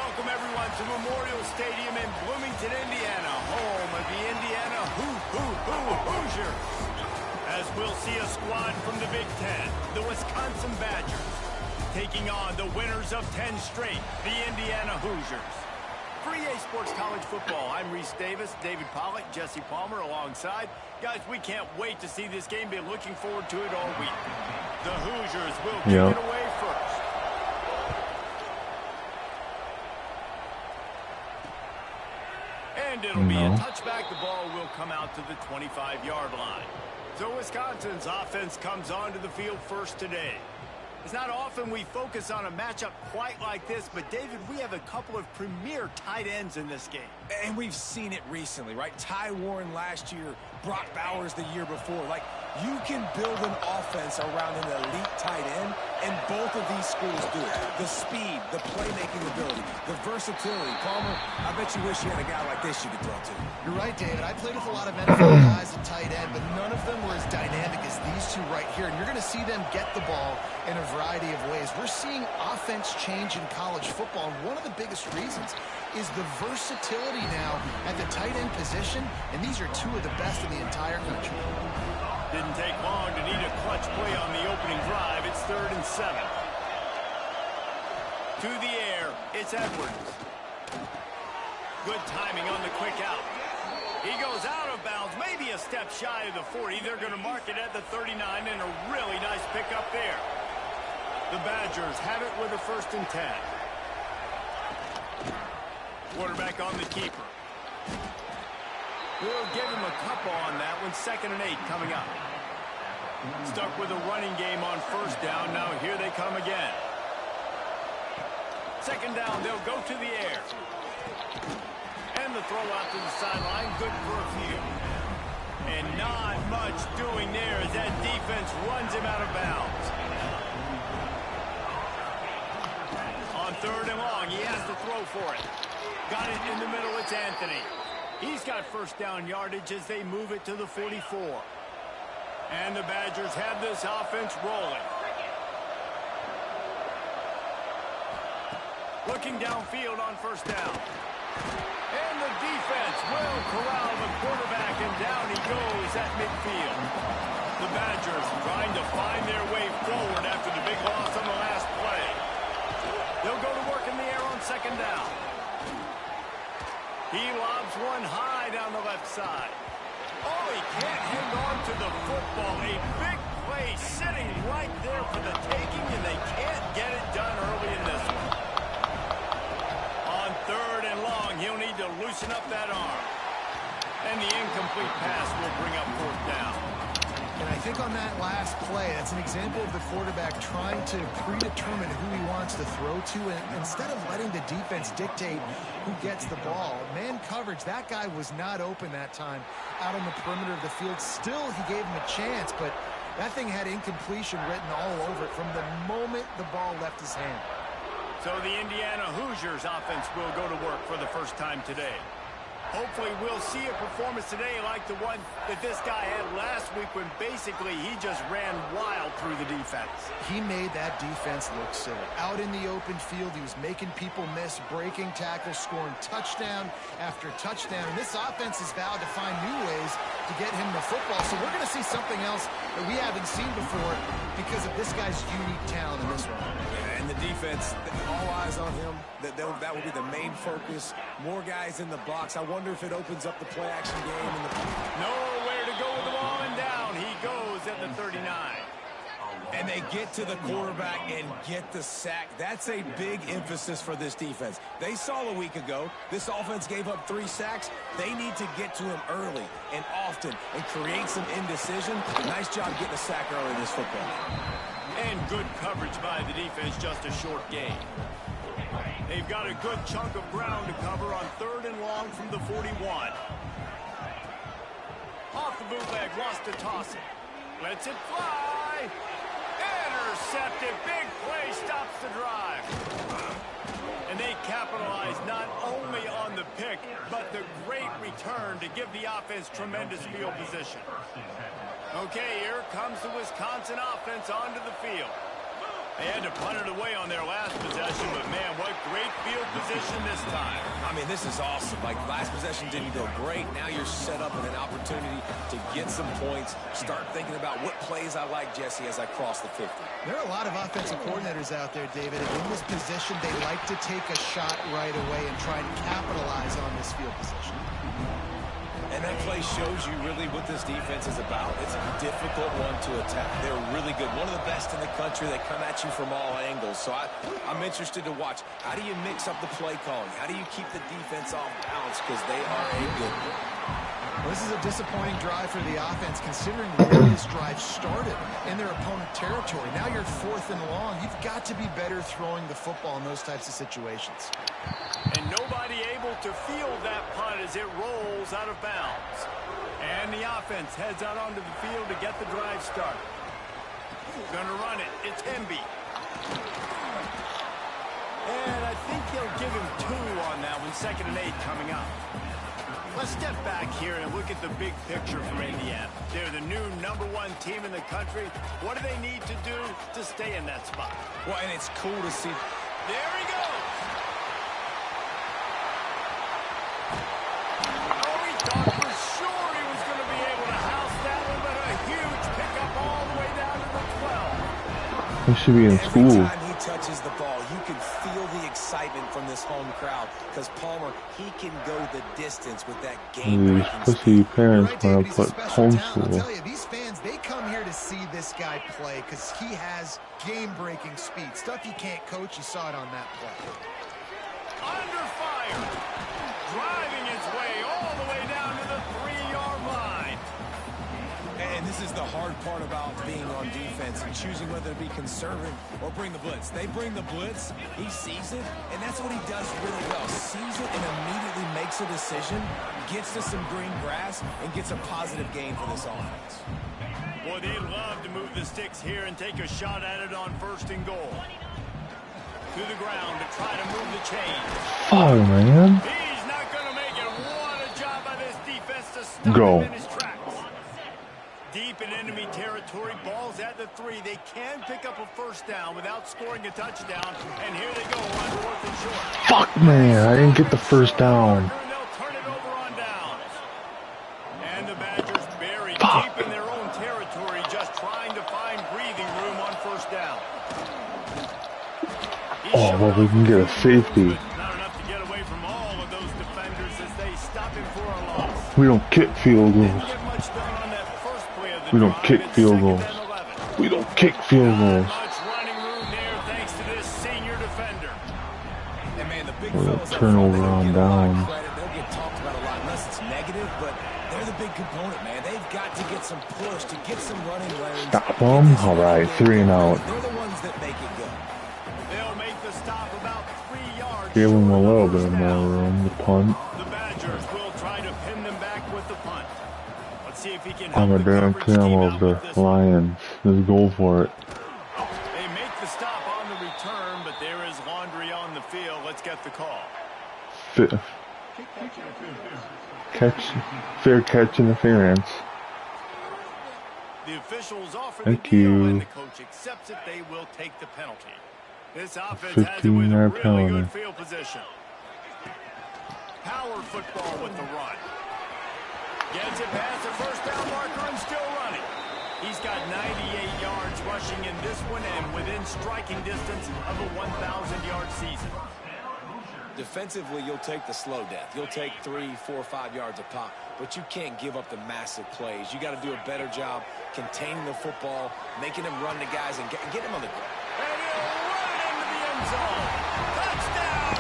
Welcome, everyone, to Memorial Stadium in Bloomington, Indiana, home of the Indiana Hoosiers. As we'll see a squad from the Big Ten, the Wisconsin Badgers, taking on the winners of 10 straight, the Indiana Hoosiers. For EA Sports College Football, I'm Reese Davis, David Pollack, Jesse Palmer alongside. Guys, we can't wait to see this game. Been looking forward to it all week. The Hoosiers will kick it away first. And it'll be a touchback. The ball will come out to the 25-yard line. So Wisconsin's offense comes onto the field first today. It's not often we focus on a matchup quite like this, but David, we have a couple of premier tight ends in this game. And we've seen it recently, right? Ty Warren last year, Brock Bowers the year before. Like, you can build an offense around an elite tight end, and both of these schools do it. The speed, the playmaking ability, the versatility. Palmer, I bet you wish you had a guy like this you could throw to. You're right, David. I played with a lot of NFL guys at tight end, but none of them were as dynamic as these two right here. And you're going to see them get the ball in a variety of ways. We're seeing offense change in college football, and one of the biggest reasons is the versatility now at the tight end position, and these are two of the best in the entire country. Didn't take long to need a clutch play on the opening drive. It's 3rd and 7. To the air, it's Edwards. Good timing on the quick out. He goes out of bounds, maybe a step shy of the 40. They're going to mark it at the 39, and a really nice pickup there. The Badgers have it with a 1st and 10. Quarterback on the keeper. We'll give him a couple on that one. 2nd and 8 coming up. Stuck with a running game on 1st down. Now here they come again. 2nd down, they'll go to the air. And the throw out to the sideline, good for a few. And not much doing there as that defense runs him out of bounds. On 3rd and long, he has to throw for it. Got it in the middle, it's Anthony. He's got 1st down yardage as they move it to the 44. And the Badgers have this offense rolling. Looking downfield on 1st down. And the defense will corral the quarterback, and down he goes at midfield. The Badgers trying to find their way forward after the big loss on the last play. They'll go to work in the air on 2nd down. He lobs one high down the left side. Oh, he can't hang on to the football. A big play sitting right there for the taking, and they can't get it done early in this one. On 3rd and long, he'll need to loosen up that arm. And the incomplete pass will bring up 4th down. And I think on that last play, that's an example of the quarterback trying to predetermine who he wants to throw to, and instead of letting the defense dictate who gets the ball. Man coverage, that guy was not open that time out on the perimeter of the field. Still, he gave him a chance, but that thing had incompletion written all over it from the moment the ball left his hand. So the Indiana Hoosiers offense will go to work for the first time today. Hopefully we'll see a performance today like the one that this guy had last week when basically he just ran wild through the defense. He made that defense look silly. Out in the open field, he was making people miss, breaking tackles, scoring touchdown after touchdown. And this offense has vowed to find new ways to get him the football. So we're going to see something else that we haven't seen before because of this guy's unique talent in this one. And the defense, all eyes on him. That will be the main focus. More guys in the box. I wonder if it opens up the play-action game. Nowhere to go with the ball, and down he goes at the 39. And they get to the quarterback and get the sack. That's a big emphasis for this defense. They saw a week ago, this offense gave up 3 sacks. They need to get to him early and often and create some indecision. Nice job getting a sack early in this football. And good coverage by the defense, just a short gain. They've got a good chunk of ground to cover on 3rd and long from the 41. Off the bootleg, wants to toss it. Lets it fly. Intercepted. Big play stops the drive. And they capitalize not only on the pick, but the great return to give the offense tremendous field position. Okay, here comes the Wisconsin offense onto the field. They had to punt it away on their last possession, but man, what great field position this time. I mean, this is awesome. Like, last possession didn't go great. Now you're set up with an opportunity to get some points. Start thinking about what plays I like, Jesse, as I cross the 50. There are a lot of offensive coordinators out there, David, and in this position, they like to take a shot right away and try to capitalize on this field position. And that play shows you really what this defense is about. It's a difficult one to attack. They're really good. One of the best in the country. They come at you from all angles. So I'm interested to watch. How do you mix up the play calling? How do you keep the defense off balance? Because they are a good one. Well, this is a disappointing drive for the offense, considering where this drive started in their opponent territory. Now you're 4th and long. You've got to be better throwing the football in those types of situations. And nobody able to field that punt as it rolls out of bounds. And the offense heads out onto the field to get the drive started. Gonna run it. It's Hemby. And I think they'll give him 2 on that one. 2nd and 8 coming up. Let's step back here and look at the big picture for Indiana. They're the new #1 team in the country. What do they need to do to stay in that spot? Well, and it's cool to see. There he goes. Oh, he thought for sure he was going to be able to house that one, but a huge pickup all the way down to the 12. He should be in school. Every time he touches the ball, you can feel the excitement from this home crowd because Palmer, he can go the distance with that game-breaking These pussy parents Right, David, want to he's put a special talent. I'll homeschool. tell you, these fans, they come here to see this guy play because he has game-breaking speed. Stuff you can't coach. You saw it on that play. Under fire. Driving his way all the way down to the 3-yard line. And this is the hard part about being on defense and choosing whether to be conservative or bring the blitz. They bring the blitz, he sees it, and that's what he does really well. Sees it and immediately makes a decision, gets to some green grass, and gets a positive gain for this offense. Boy, they'd love to move the sticks here and take a shot at it on 1st and goal. To the ground to try to move the chains. Fuck, man. He's not going to make it. What a job by this defense to stop Go. him in his tracks. Deep in enemy territory, ball's at the 3. They can pick up a 1st down without scoring a touchdown. And here they go on 4th and short. Fuck, man. I didn't get the 1st down. And they'll turn it over on downs. And the Badgers buried Fuck. deep in their own territory, just trying to find breathing room on 1st down. Oh, well, we can get a safety. Not enough to get away from all of those defenders as they stop him for a loss. We don't kick field Didn't goals. get much done on that first play of the We don't drive. kick It's field 2nd goals. and 11. We don't kick field goals. Not much running room there thanks to this senior defender. And man, the big Well, fellas up turnover front, they don't on get a lot of downs. credit. They'll get talked about a lot unless it's negative, but they're the big component, man. They've got to get some push, to get some running lanes. Stop them. All right, 3 and out. They're the ones that make it go. They'll make the stop about 3 yards. Give them a short of little the bit first more down. room to punt. The Badgers will try to pin them back with the punt. Let's see if he can I'm help a the damn coverage team team of out the with this one. Lions. Let's go for it. They make the stop on the return, but there is laundry on the field. Let's get the call. Fair catch interference. The officials offer Thank the deal, you. and the coach accepts it. They will take the penalty. This offense has it with a 15-yard really penalty. good field position. Power football with the run. Gets it past the 1st down marker and still running. He's got 98 yards rushing in this one and within striking distance of a 1,000-yard season. Defensively, you'll take the slow death. You'll take 3, 4, 5 yards a pop, but you can't give up the massive plays. You got to do a better job containing the football, making him run the guys, and get him on the ground. And he'll run it into the end zone. Touchdown,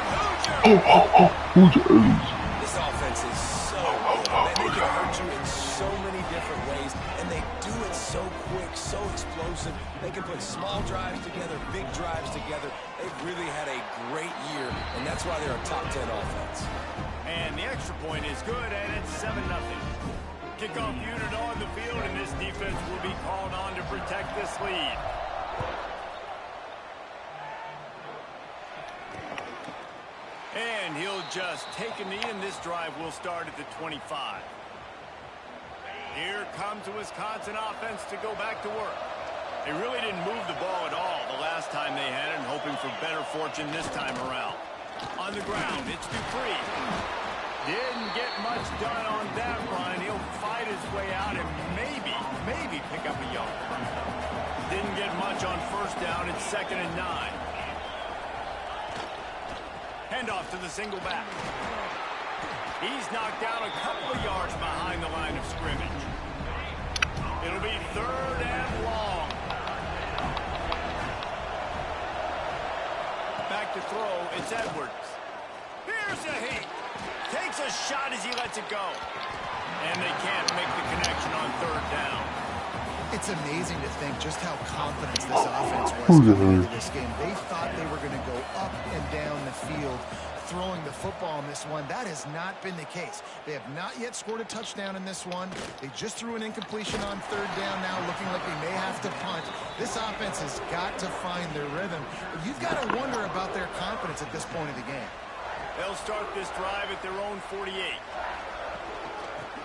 Hoosiers! This offense is so good. They can hurt you in so many different ways, and they do it so quick, so explosive. They can put small drives together, big drives together. They've really had a great year, and that's why they're a top 10 offense. And the extra point is good, and it's 7-0. Kickoff unit on the field, and this defense will be called on to protect this lead. And he'll just take a knee, and this drive will start at the 25. Here comes the Wisconsin offense to go back to work. They really didn't move the ball at all the last time better fortune this time around. On the ground, it's Dupree. Didn't get much done on that run. He'll fight his way out and maybe pick up a yard. Didn't get much on first down. It's 2nd and 9. Handoff to the single back. He's knocked down a couple of yards behind the line of scrimmage. It'll be 3rd and long. Back to throw, it's Edwards. Here's a heat. Takes a shot as he lets it go. And they can't make the connection on 3rd down. It's amazing to think just how confident this offense was going into this game. They thought they were going to go up and down the field throwing the football in this one. That has not been the case. They have not yet scored a touchdown in this one. They just threw an incompletion on 3rd down now, looking like they may have to punt. This offense has got to find their rhythm. But you've got to wonder about their confidence at this point of the game. They'll start this drive at their own 48.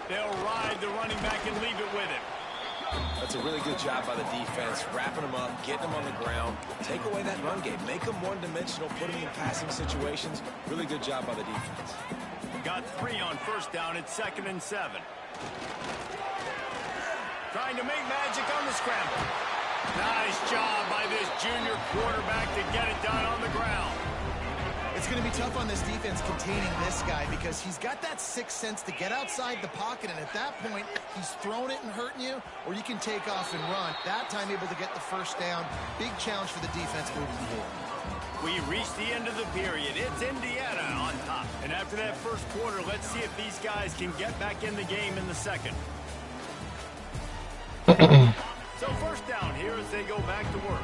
They'll ride the running back and leave it with him. That's a really good job by the defense, wrapping them up, getting them on the ground. Take away that run game. Make them one-dimensional, put them in passing situations. Really good job by the defense. Got 3 on first down. It's 2nd and 7. Trying to make magic on the scramble. Nice job by this junior quarterback to get it done on the ground. It's going to be tough on this defense containing this guy because he's got that sixth sense to get outside the pocket, and at that point, he's throwing it and hurting you, or you can take off and run. That time able to get the first down. Big challenge for the defense moving forward. We reached the end of the period. It's Indiana on top. And after that first quarter, let's see if these guys can get back in the game in the second. So first down here as they go back to work.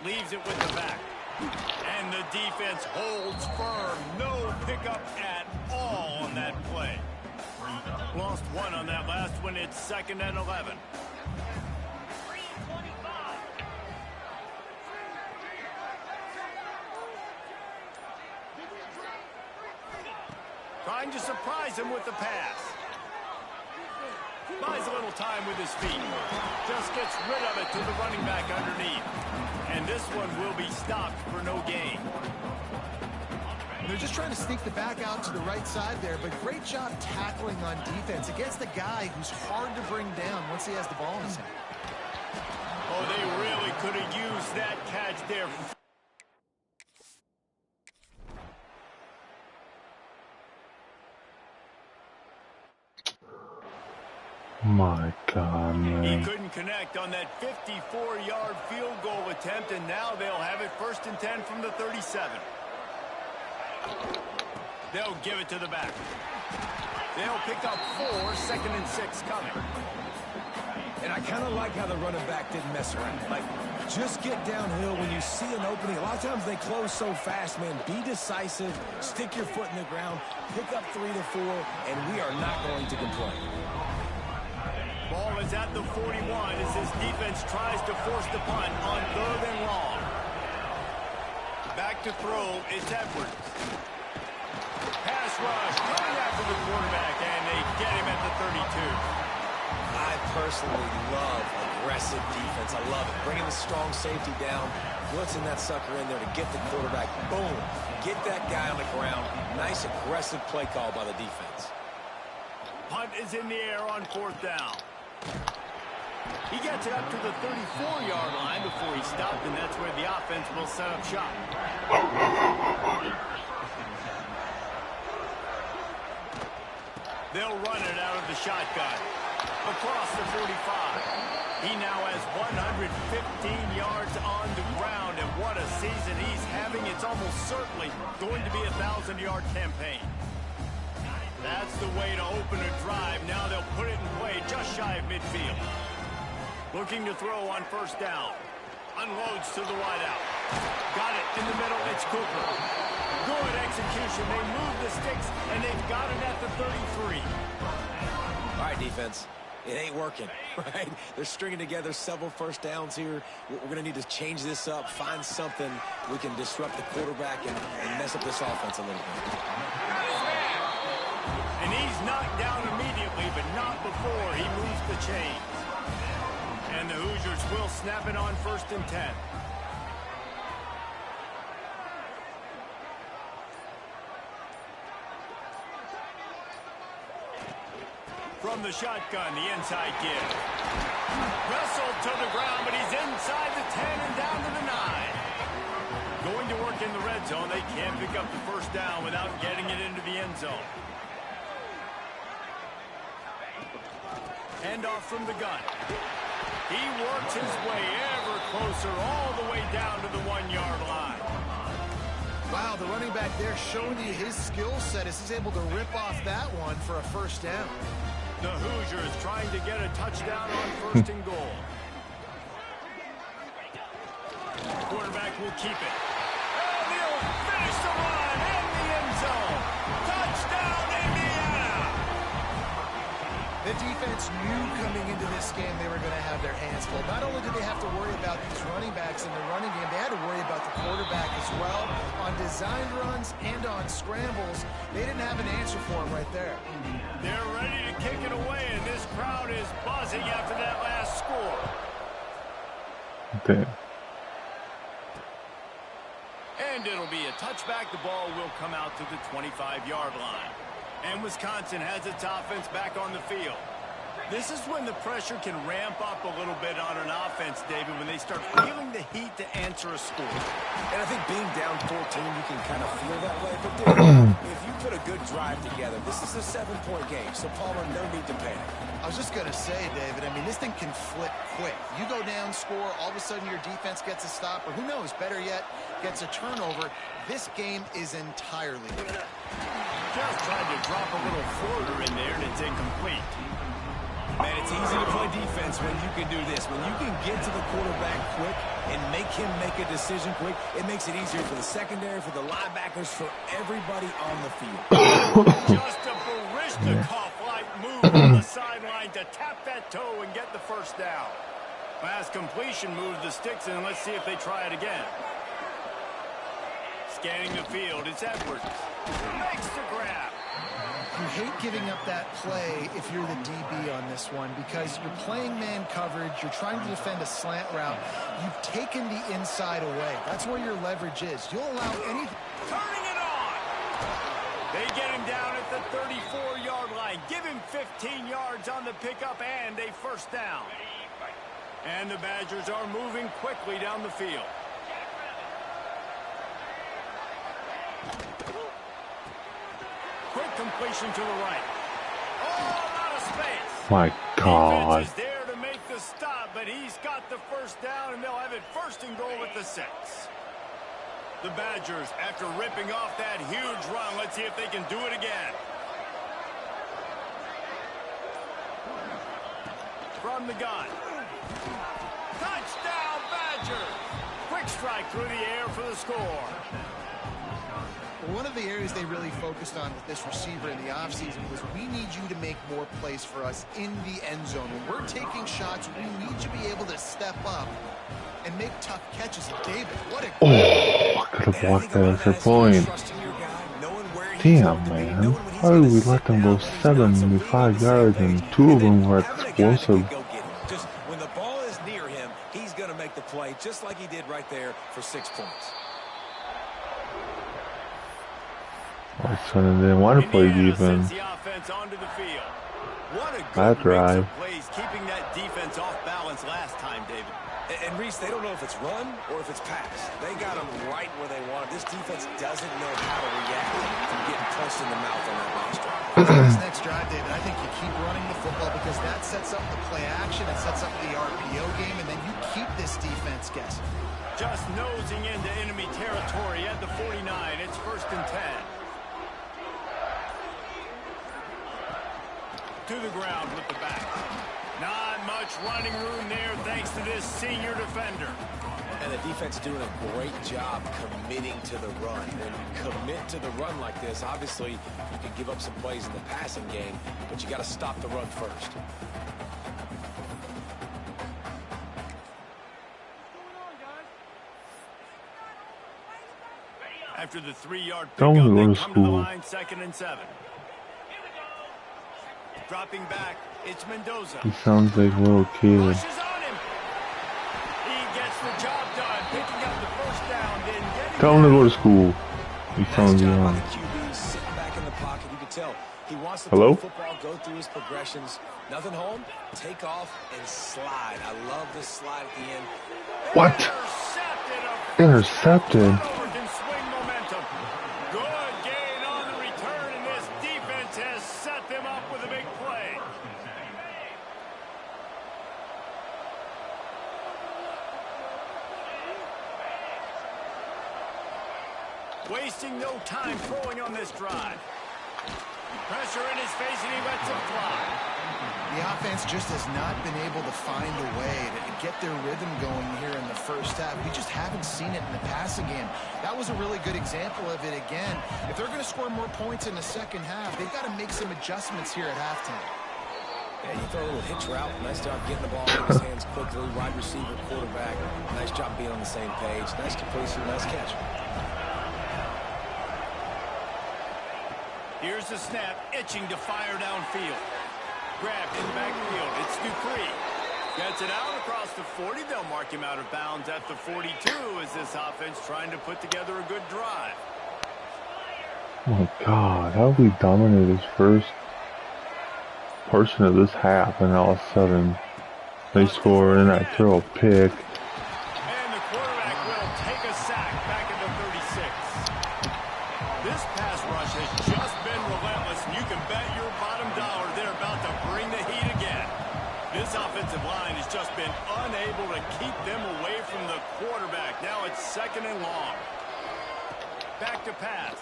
Leaves it with the back. And the defense holds firm. No pickup at all on that play. Lost 1 on that last one. It's 2nd and 11. Trying to surprise him with the pass. Buys a little time with his feet. Just gets rid of it to the running back underneath. And this one will be stopped for no gain. They're just trying to sneak the back out to the right side there, but great job tackling on defense against the guy who's hard to bring down once he has the ball in his hand. Oh, they really could have used that catch there. My God, man. He couldn't connect on that 54-yard field goal attempt, and now they'll have it 1st and 10 from the 37. They'll give it to the back. They'll pick up 4, 2nd and 6 coming. And I kind of like how the running back didn't mess around. Like, just get downhill when you see an opening. A lot of times they close so fast, man. Be decisive, stick your foot in the ground, pick up 3 to 4, and we are not going to complain. Ball is at the 41 as his defense tries to force the punt on 3rd and long. Back to throw, it's Edwards. Pass rush, coming after the quarterback, and they get him at the 32. I personally love aggressive defense. I love it. Bringing the strong safety down, blitzing that sucker in there to get the quarterback. Boom. Get that guy on the ground. Nice aggressive play call by the defense. Punt is in the air on 4th down. He gets it up to the 34-yard line before he stopped, and that's where the offense will set up shop. They'll run it out of the shotgun. Across the 45. He now has 115 yards on the ground, and what a season he's having. It's almost certainly going to be a 1,000-yard campaign. That's the way to open a drive. Now they'll put it in play just shy of midfield. Looking to throw on 1st down. Unloads to the wideout. Got it in the middle. It's Cooper. Good execution. They move the sticks, and they've got it at the 33. All right, defense. It ain't working, right? They're stringing together several first downs here. We're going to need to change this up, find something we can disrupt the quarterback and mess up this offense a little bit. And he's knocked down immediately, but not before he moves the chains. And And the Hoosiers will snap it on 1st and 10. From the shotgun, the inside give. Wrestled to the ground, but he's inside the 10 and down to the 9. Going to work in the red zone. They can't pick up the 1st down without getting it into the end zone. Handoff from the gun. He works his way ever closer all the way down to the 1-yard line. Wow, the running back there showing you his skill set as he's able to rip off that one for a 1st down. The Hoosiers trying to get a touchdown on 1st and goal. Quarterback will keep it. And he'll finish the run in the end zone. Touchdown, Indiana! The defense knew coming into this game they were going to have their hands full. Not only did they have to worry about these running backs in the running game, they had to worry about the quarterback as well. On designed runs and on scrambles, they didn't have an answer for him right there. They're ready to kick it away, and this crowd is buzzing after that last score. Okay. And it'll be a touchback. The ball will come out to the 25-yard line. And Wisconsin has its offense back on the field. This is when the pressure can ramp up a little bit on an offense, David, when they start feeling the heat to answer a score. And I think being down 14, you can kind of feel that way. But dude, if you put a good drive together, this is a 7-point game, so Palmer, no need to panic. I was just going to say, David, I mean, this thing can flip quick. You go down, score, all of a sudden your defense gets a stop, or who knows, better yet, gets a turnover. This game is entirely different. Just tried to drop a little floater in there, and it's incomplete. Man, it's easy to play defense when you can do this. When you can get to the quarterback quick and make him make a decision quick, it makes it easier for the secondary, for the linebackers, for everybody on the field. Just a Barishnikov-like move on the sideline to tap that toe and get the 1st down. Pass completion moves the sticks, and let's see if they try it again. Scanning the field, it's Edwards. Makes the grab. You hate giving up that play if you're the DB on this one because you're playing man coverage, you're trying to defend a slant route. You've taken the inside away. That's where your leverage is. You'll allow any... Turning it on! They get him down at the 34-yard line. Give him 15 yards on the pickup and a 1st down. And the Badgers are moving quickly down the field. Quick completion to the right. Oh, out of space. My God. Defense is there to make the stop, but he's got the 1st down, and they'll have it 1st and goal at the 6. The Badgers, after ripping off that huge run, let's see if they can do it again. From the gun. Touchdown, Badgers. Quick strike through the air for the score. One of the areas they really focused on with this receiver in the offseason was we need you to make more plays for us in the end zone. When we're taking shots, we need you to be able to step up and make tough catches. David, what a... Oh, I could have blocked that extra point. Damn, man. Why did we let them go 75 yards and 2 of them were explosive? Just when the ball is near him, he's going to make the play just like he did right there for 6 points. All of a sudden, they didn't want to play defense. That drive. Plays, keeping that defense off balance last time, David. And Reese, they don't know if it's run or if it's pass. They got them right where they want it. This defense doesn't know how to react from getting punched in the mouth on that last drive. This next drive, David, I think you keep running the football because that sets up the play action, it sets up the RPO game, and then you keep this defense guessing. Just nosing into enemy territory at the 49. It's 1st and 10. To the ground with the back. Not much running room there thanks to this senior defender. And the defense doing a great job committing to the run. And commit to the run like this, obviously you can give up some plays in the passing game, but you got to stop the run first. After the 3-yard pickup, Don't go they to come to the school. line, 2nd and 7. Dropping back, it's Mendoza. He sounds like a little kid. Rushes on him, Tell him to go to school. He's telling you on. Hello? Football, go through his progressions. Nothing home, take off and slide. I love this slide at the end. What? Intercepted. Can swing momentum. Good gain on the return, and this defense has set them up with a big play. Wasting no time throwing on this drive. Pressure in his face, and he lets him fly. The offense just has not been able to find a way to get their rhythm going here in the first half. We just haven't seen it in the passing game. That was a really good example of it again. If they're going to score more points in the second half, they've got to make some adjustments here at halftime. Yeah, you throw a little hitch route. Nice job getting the ball in his hands quickly. Wide receiver, quarterback. Nice job being on the same page. Nice completion, nice catch. Here's the snap, itching to fire downfield. Grabbed in the backfield. It's Dupree. Gets it out across the 40. They'll mark him out of bounds at the 42 as this offense trying to put together a good drive. Oh my God, how we dominated this first portion of this half, and all of a sudden they score and I throw a pick. And the quarterback will take a sack back at the 36. This pass rush has just been relentless, and you can bet your bottom dollar they're about to bring the heat again. This offensive line has just been unable to keep them away from the quarterback. Now it's 2nd and long. Back to pass.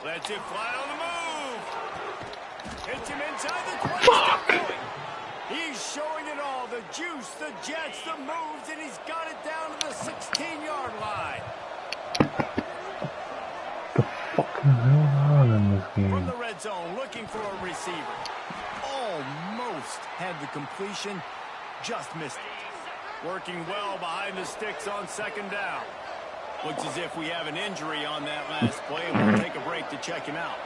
Lets it fly on the move. Hits him inside the 20. He's showing it all. The juice, the jets, the moves, and he's got it down to the 16-yard line. Fucking hell on in this From game. the red zone, looking for a receiver. Almost had the completion, just missed it. Working well behind the sticks on 2nd down. Looks as if we have an injury on that last play, and we'll take a break to check him out.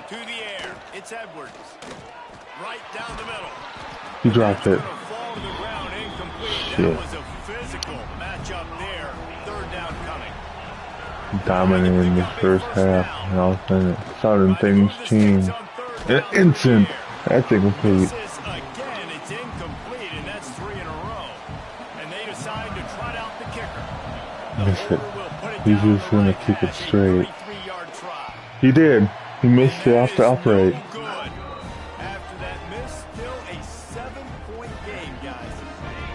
To the air, it's Edwards. Right down the middle. He dropped it. Fall to the ground, incomplete. Shit. That was a physical matchup there. 3rd down coming. Dominating this first half, and all of a sudden, sudden things change. In an instant, that's incomplete. Again, it's incomplete, and that's 3 in a row. And they decide to trot out the kicker. Miss it. He's just gonna kick it straight. He did. He missed it off the upright. Good. After that miss, still a 7-point game, guys.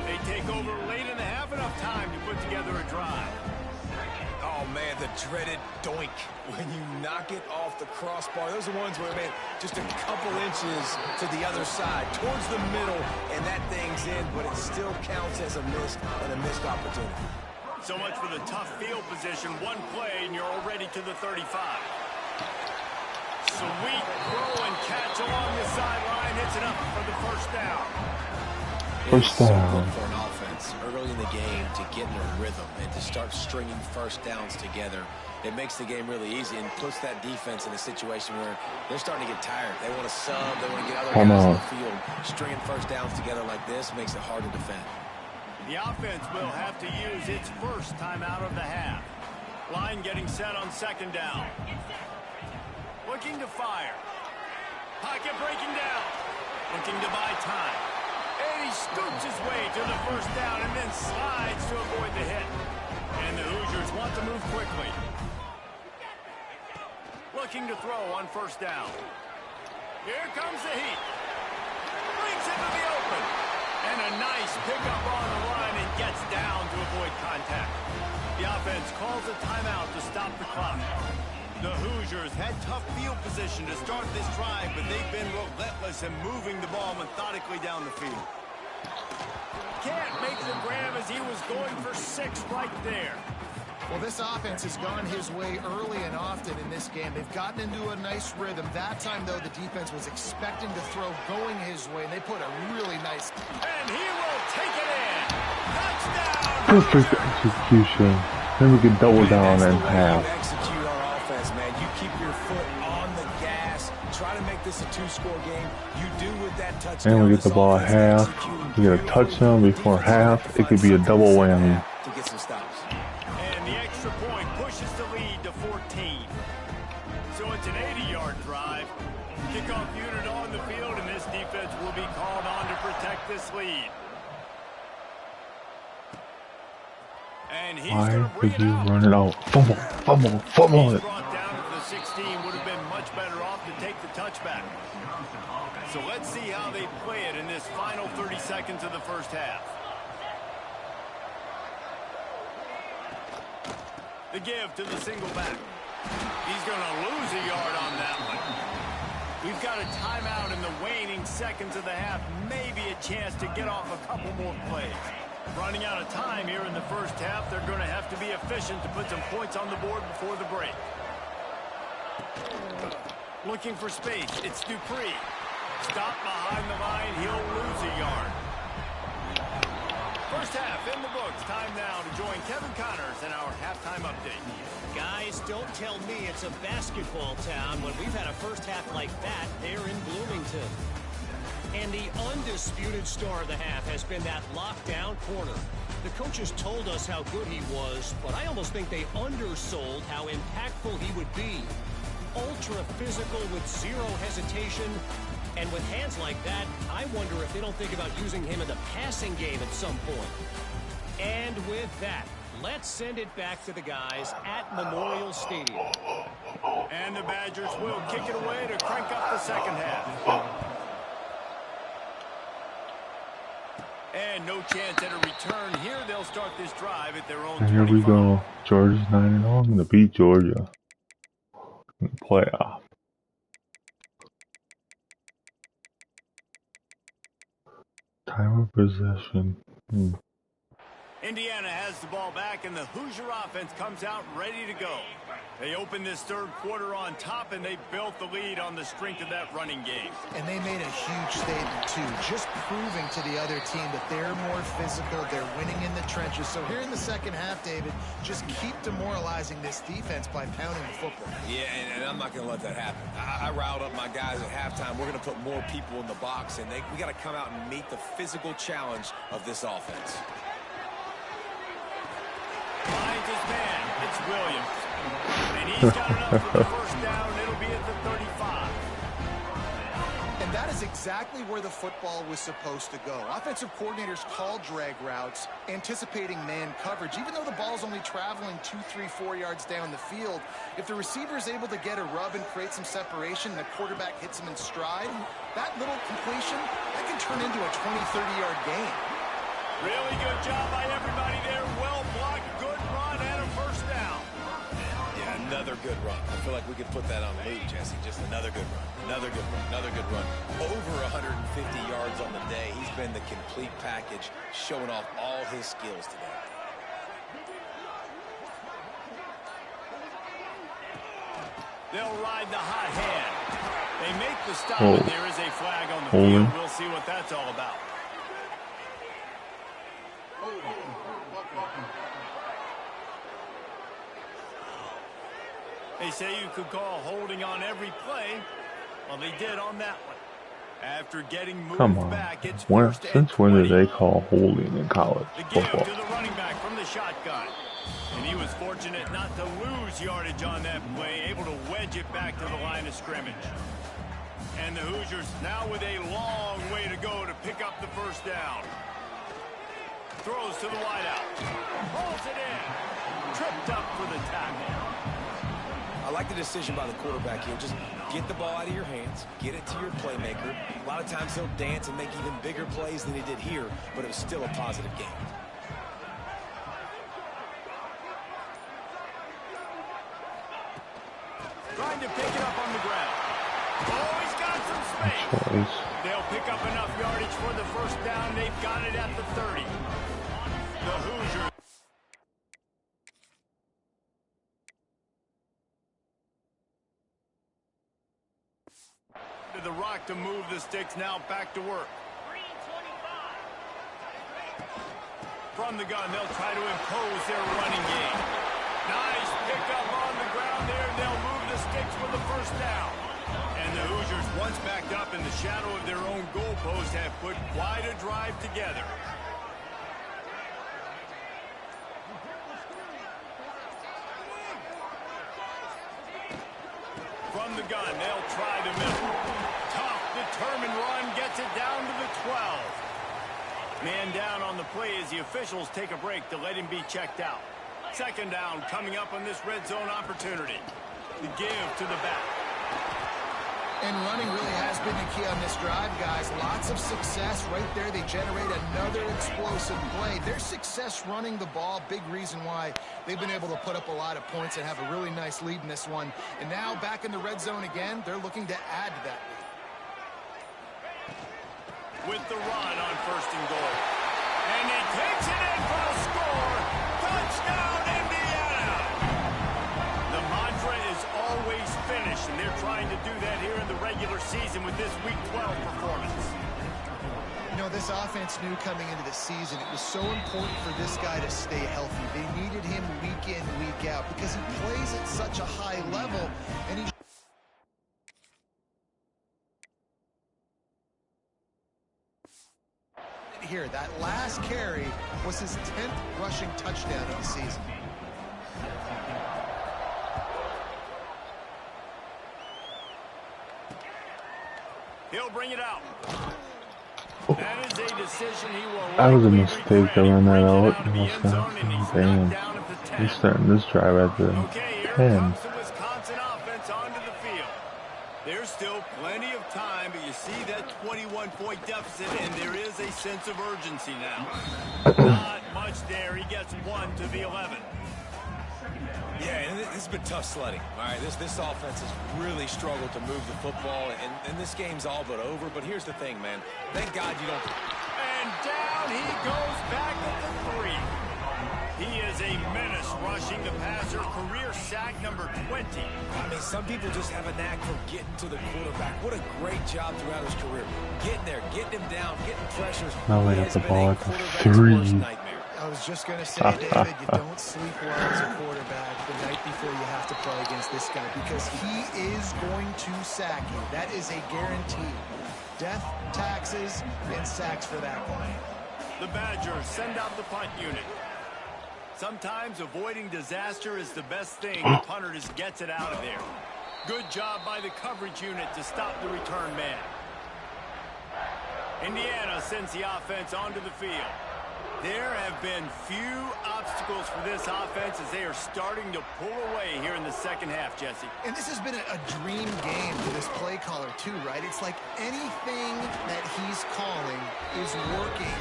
They take over late in the half, enough time to put together a drive. Oh, man, the dreaded doink. When you knock it off the crossbar, those are ones where, man, just a couple inches to the other side, towards the middle, and that thing's in, but it still counts as a missed opportunity. So much for the tough field position. One play, and you're already to the 35. Sweet throw and catch along the sideline. Hits it up for the 1st down. First down. So good for an offense early in the game to get in a rhythm and to start stringing 1st downs together. It makes the game really easy and puts that defense in a situation where they're starting to get tired. They want to sub. They want to get other guys on the field. Stringing 1st downs together like this makes it hard to defend. The offense will have to use its first timeout of the half. Line getting set on 2nd down. Looking to fire. Pocket breaking down. Looking to buy time. And he scoops his way to the 1st down and then slides to avoid the hit. And the Hoosiers want to move quickly. Looking to throw on 1st down. Here comes the heat. Brings it to the open. And a nice pickup on the line and gets down to avoid contact. The offense calls a timeout to stop the clock. The Hoosiers had tough field position to start this drive, but they've been relentless in moving the ball methodically down the field. Can't make the grab as he was going for 6 right there. Well, this offense has gone his way early and often in this game. They've gotten into a nice rhythm. That time, though, the defense was expecting to throw going his way, and they put a really nice... And he will take it in. Touchdown! Perfect execution. Then we can double down and half. Execute our offense, man. You keep your foot on the gas. Try to make make this a two-score game, you do with that touchdown. And we get the ball at half. We get a touchdown before half. It could be a double whammy. To get some stops. And the extra point pushes the lead to 14. So it's an 80-yard drive. Kickoff unit on the field, and this defense will be called on to protect this lead. And he's Why would you run it out? Fumble, fumble, fumble it. Brought down at the 16 would have been much better off to take the touchback. So let's see how they play it in this final 30 seconds of the first half. The give to the single back. He's going to lose a yard on that one. We've got a timeout in the waning seconds of the half. Maybe a chance to get off a couple more plays. Running out of time here in the first half. They're going to have to be efficient to put some points on the board before the break. Looking for space. It's Dupree. Stop behind the line. He'll lose a yard. First half in the books. Time now to join Kevin Connors in our halftime update. Guys, don't tell me it's a basketball town when we've had a first half like that there in Bloomington. And the undisputed star of the half has been that lockdown corner. The coaches told us how good he was, but I almost think they undersold how impactful he would be. Ultra physical with zero hesitation. And with hands like that, I wonder if they don't think about using him in the passing game at some point. And with that, let's send it back to the guys at Memorial Stadium. And the Badgers will kick it away to crank up the second half. And no chance at a return here. They'll start this drive at their own 25. And here we go. Georgia's 9-0. I'm going to beat Georgia in the playoff. Time of possession. Indiana has the ball back, and the Hoosier offense comes out ready to go. They opened this third quarter on top, and they built the lead on the strength of that running game. And they made a huge statement, too, just proving to the other team that they're more physical, they're winning in the trenches. So here in the second half, David, just keep demoralizing this defense by pounding the football. Yeah, and I'm not going to let that happen. I riled up my guys at halftime. We're going to put more people in the box, and we got to come out and meet the physical challenge of this offense. Finds his man. It's Williams. And he's got enough for the first down. It'll be at the 35. And that is exactly where the football was supposed to go. Offensive coordinators call drag routes, anticipating man coverage. Even though the ball's only traveling 2, 3, 4 yards down the field, if the receiver is able to get a rub and create some separation, and the quarterback hits him in stride, that little completion, that can turn into a 20, 30-yard gain. Really good job by everybody there. Well blocked, good run, and a first down. Yeah, another good run. I feel like we could put that on loop, Jesse. Just another good run. Another good run. Another good run. Over 150 yards on the day. He's been the complete package, showing off all his skills today. They'll ride the hot hand. They make the stop, and there is a flag on the field. We'll see what that's all about. They say you could call holding on every play. Well, they did on that one. After getting moved back, it's first and 20. Since when did they call holding in college football? The give to the running back from the shotgun. And he was fortunate not to lose yardage on that play, able to wedge it back to the line of scrimmage. And the Hoosiers now with a long way to go to pick up the first down. Throws to the wideout. Pulls it in. Tripped up for the tackle. I like the decision by the quarterback here. Just get the ball out of your hands, get it to your playmaker. A lot of times he'll dance and make even bigger plays than he did here, but it was still a positive game. Trying to pick it up on the ground. Oh, he's got some space. They'll pick up enough yardage for the first down. They've got it at the 30. The Hoosiers. The rock to move the sticks, now back to work. From the gun, they'll try to impose their running game. Nice pickup on the ground there, and they'll move the sticks for the first down. And the Hoosiers, once backed up in the shadow of their own goalpost, have put quite a drive together. From the gun, they'll try the middle. Tough, determined run gets it down to the 12. Man down on the play as the officials take a break to let him be checked out. Second down coming up on this red zone opportunity. The give to the back. And running really has been the key on this drive, guys. Lots of success right there. They generate another explosive play. Their success running the ball, big reason why they've been able to put up a lot of points and have a really nice lead in this one. And now back in the red zone again, they're looking to add to that lead. With the run on first and goal. And he takes it in for a score. Touchdown, Indiana! The mantra is always finish, and they're trying to do that here in the regular season with this Week 12 performance. You know, this offense knew coming into the season it was so important for this guy to stay healthy. They needed him week in, week out because he plays at such a high level, and he here, that last carry was his 10th rushing touchdown of the season. He'll bring it out. That is a decision he will. That was a mistake to run that out. Damn. He's starting this drive at the 10. Wisconsin offense onto the field. There's still plenty of time, but you see that 21-point deficit, and there is a sense of urgency now. Not much there. He gets 1 to the 11. Yeah, and this has been tough sledding. All right, this offense has really struggled to move the football, and this game's all but over. But here's the thing, man. Thank God you don't. And down he goes back at the 3. He is a menace rushing the passer, career sack number 20. I mean, some people just have a knack for getting to the quarterback. What a great job throughout his career. Getting there, getting him down, getting pressures. Now they got the ball at the 3. I was just going to say, David, you don't sleep well as a quarterback the night before you have to play against this guy because he is going to sack you. That is a guarantee. Death, taxes, and sacks for that guy. The Badgers send out the punt unit. Sometimes avoiding disaster is the best thing. The punter just gets it out of there. Good job by the coverage unit to stop the return man. Indiana sends the offense onto the field. There have been few obstacles for this offense as they are starting to pull away here in the second half, Jesse. And this has been a dream game for this play caller, too, right? It's like anything that he's calling is working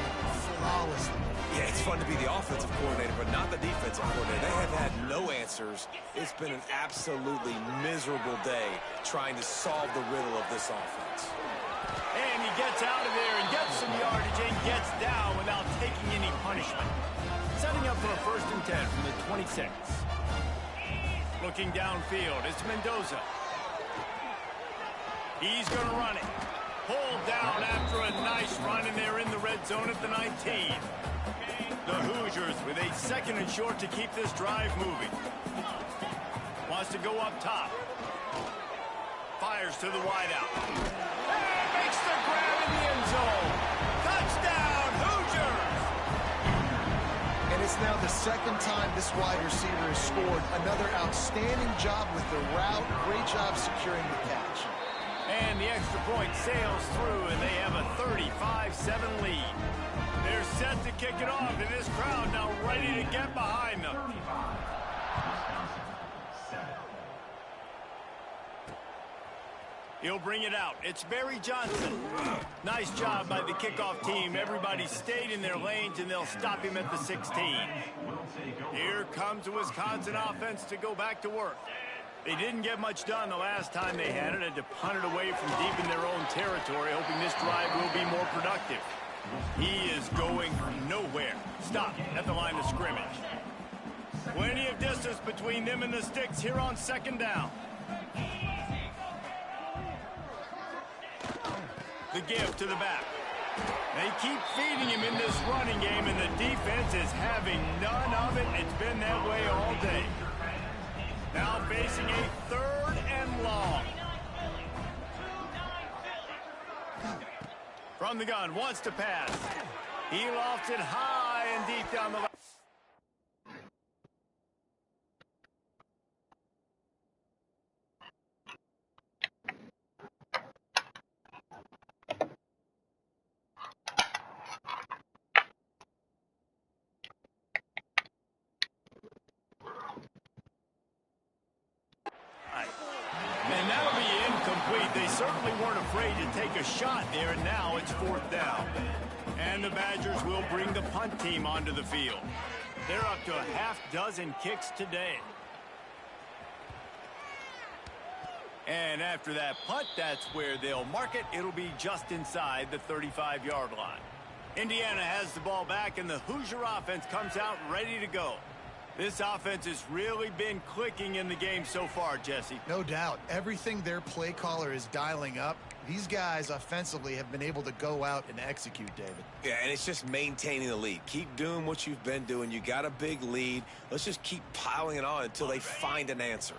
flawlessly. Yeah, it's fun to be the offensive coordinator, but not the defensive coordinator. They have had no answers. It's been an absolutely miserable day trying to solve the riddle of this offense. And he gets out of there and gets some yardage and gets down without taking any punishment. Setting up for a 1st and 10 from the 26. Looking downfield, it's Mendoza. He's going to run it. Pulled down after a nice run, and they're in the red zone at the 19. The Hoosiers with a 2nd and short to keep this drive moving. Wants to go up top. Fires to the wideout. And makes the grab in the end zone. Touchdown, Hoosiers! And it's now the 2nd time this wide receiver has scored. Another outstanding job with the route. Great job securing the catch. And the extra point sails through, and they have a 35-7 lead. They're set to kick it off, and this crowd now ready to get behind them. He'll bring it out. It's Barry Johnson. Nice job by the kickoff team. Everybody stayed in their lanes, and they'll stop him at the 16. Here comes the Wisconsin offense to go back to work. They didn't get much done the last time they had it. Had to punt it away from deep in their own territory, hoping this drive will be more productive. He is going nowhere. Stop at the line of scrimmage. Plenty of distance between them and the sticks here on 2nd down. The give to the back. They keep feeding him in this running game, and the defense is having none of it. It's been that way all day. Now facing a 3rd and long. From the gun, wants to pass. He lofts it high and deep down the left. And that'll be incomplete. They certainly weren't afraid to take a shot there, and now it's 4th down. And the Badgers will bring the punt team onto the field. They're up to a half-dozen kicks today. And after that punt, that's where they'll mark it. It'll be just inside the 35-yard line. Indiana has the ball back, and the Hoosier offense comes out ready to go. This offense has really been clicking in the game so far, Jesse. No doubt. Everything their play caller is dialing up, these guys offensively have been able to go out and execute, David. Yeah, and it's just maintaining the lead. Keep doing what you've been doing. You got a big lead. Let's just keep piling it on until they find an answer.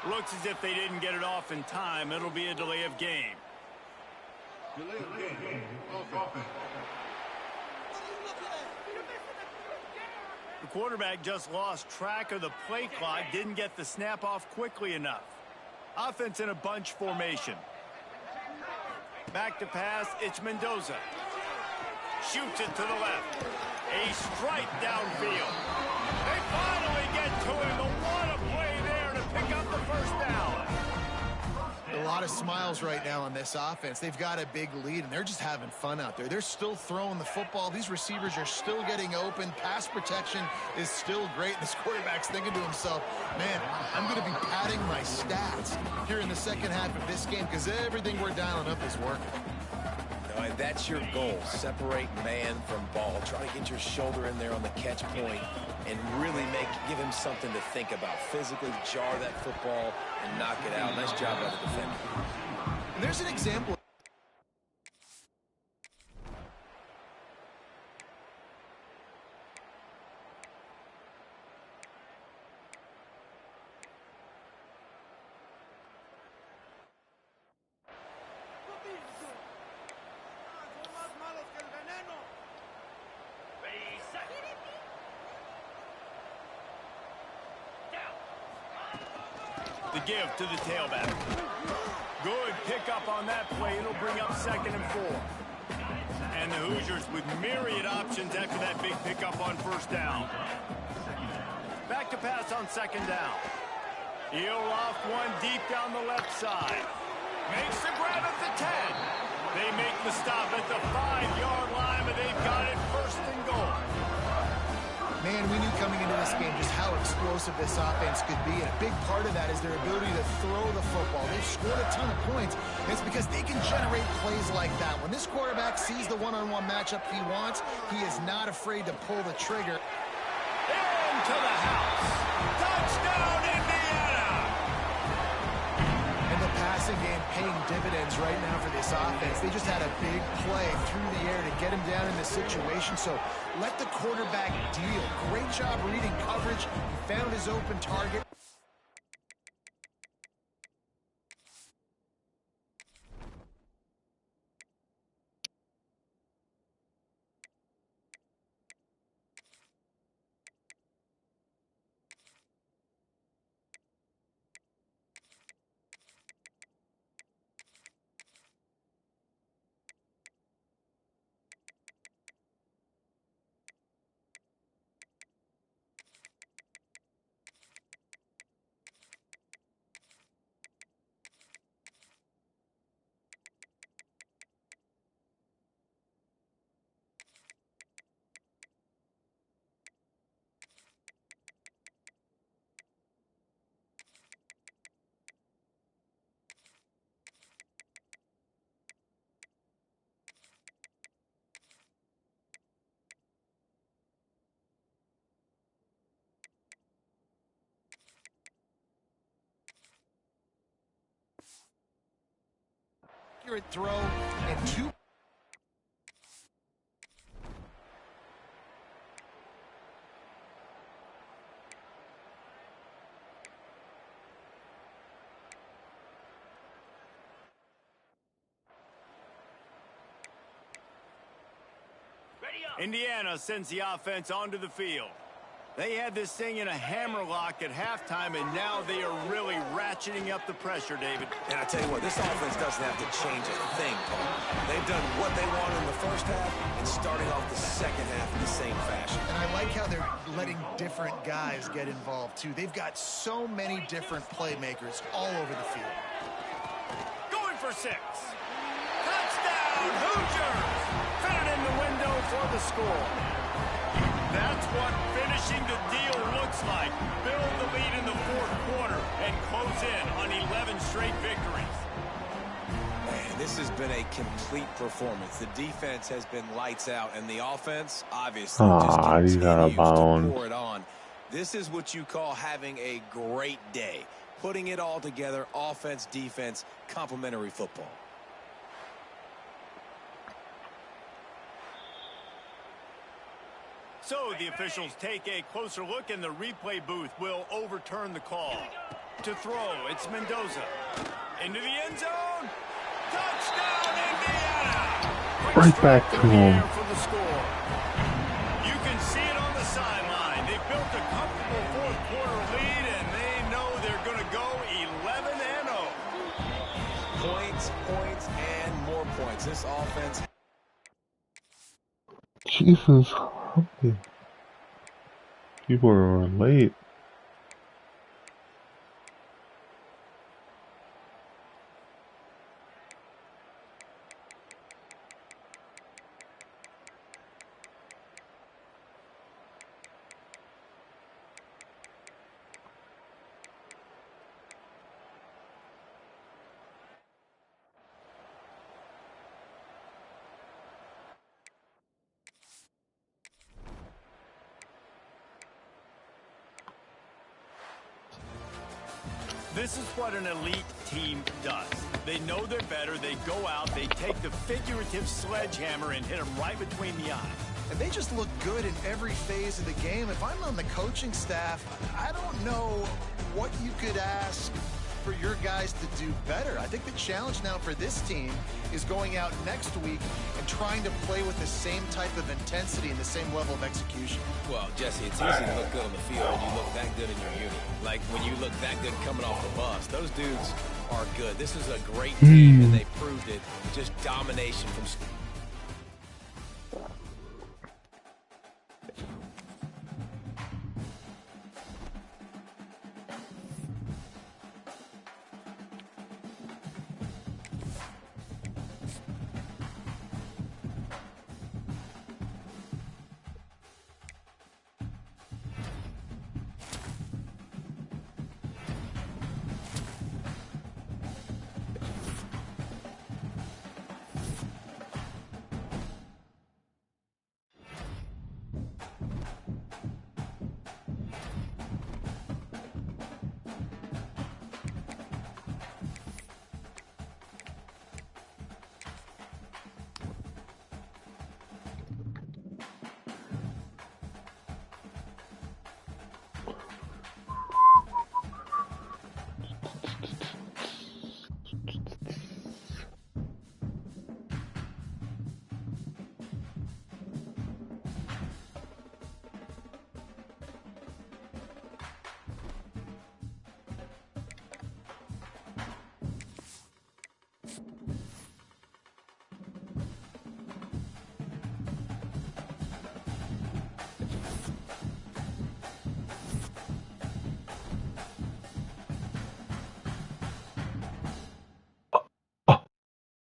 Looks as if they didn't get it off in time. It'll be a delay of game. Delay of game. Offense. The quarterback just lost track of the play clock, didn't get the snap off quickly enough. Offense in a bunch formation. Back to pass, it's Mendoza. Shoots it to the left. A strike downfield. They finally get to him. What a play there to pick up the first down. A lot of smiles right now on this offense. They've got a big lead, and they're just having fun out there. They're still throwing the football. These receivers are still getting open. Pass protection is still great. This quarterback's thinking to himself, man, I'm going to be padding my stats here in the second half of this game because everything we're dialing up is working. No, and that's your goal. Separate man from ball. Try to get your shoulder in there on the catch point and really give him something to think about. Physically jar that football and knock it out. Nice job by the defender. And there's an example. The give to the tailback. Good pickup on that play. It'll bring up 2nd and 4. And the Hoosiers with myriad options after that big pickup on 1st down. Back to pass on 2nd down. He'll loft one deep down the left side. Makes the grab at the 10. They make the stop at the 5-yard line, but they've got it 1st and goal. Man, we knew coming into this game just how explosive this offense could be, and a big part of that is their ability to throw the football. They've scored a ton of points, and it's because they can generate plays like that. When this quarterback sees the one-on-one matchup he wants, he is not afraid to pull the trigger. Into the house. Touchdown, Indiana! And the passing game paying dividends right now for this offense. They just had a big play through the air to get him down in the situation, so let the quarterback deal. Great job reading coverage. He found his open target. Accurate throw and 2. Indiana sends the offense onto the field. They had this thing in a hammerlock at halftime, and now they are really ratcheting up the pressure, David. And I tell you what, this offense doesn't have to change a thing, Paul. They've done what they wanted in the first half and starting off the second half in the same fashion. And I like how they're letting different guys get involved, too. They've got so many different playmakers all over the field. Going for 6. Touchdown, Hoosiers! Fit it in the window for the score. That's what finishing the deal looks like. Build the lead in the fourth quarter and close in on 11 straight victories. Man, this has been a complete performance. The defense has been lights out, and the offense, obviously, just continues to pour it on. This is what you call having a great day. Putting it all together, offense, defense, complementary football. So the officials take a closer look, and the replay booth will overturn the call. To throw, it's Mendoza. Into the end zone. Touchdown, Indiana! Right back to him. For the score. You can see it on the sideline. They built a comfortable fourth quarter lead, and they know they're going to go 11-0. Points, and more points. This offense. Jesus, people are late. This is what an elite team does. They know they're better. They go out. They take the figurative sledgehammer and hit them right between the eyes. And they just look good in every phase of the game. If I'm on the coaching staff, I don't know what you could ask for your guys to do better. I think the challenge now for this team is going out next week and trying to play with the same type of intensity and the same level of execution. Well, Jesse, it's easy to look good on the field when you look that good in your unit. Like when you look that good coming off the bus. Those dudes are good. This is a great team, and they proved it. Just domination from...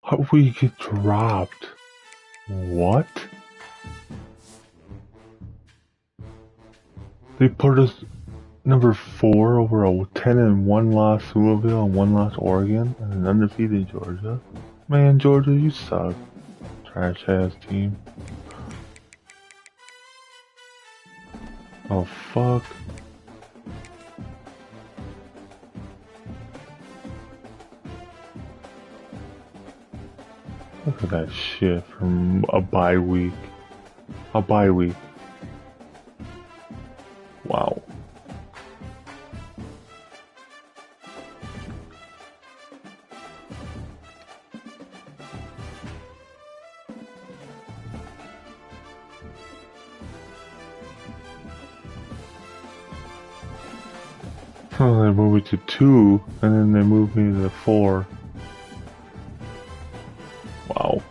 How did we get dropped? What? They put us number 4 over a 10-1 loss Louisville and 1 loss Oregon and an undefeated Georgia. Man, Georgia, you suck. Trash ass team. Oh fuck. Look at that shit from a bye week. A bye week. Wow. Oh, they moved me to 2, and then they moved me to 4. Wow.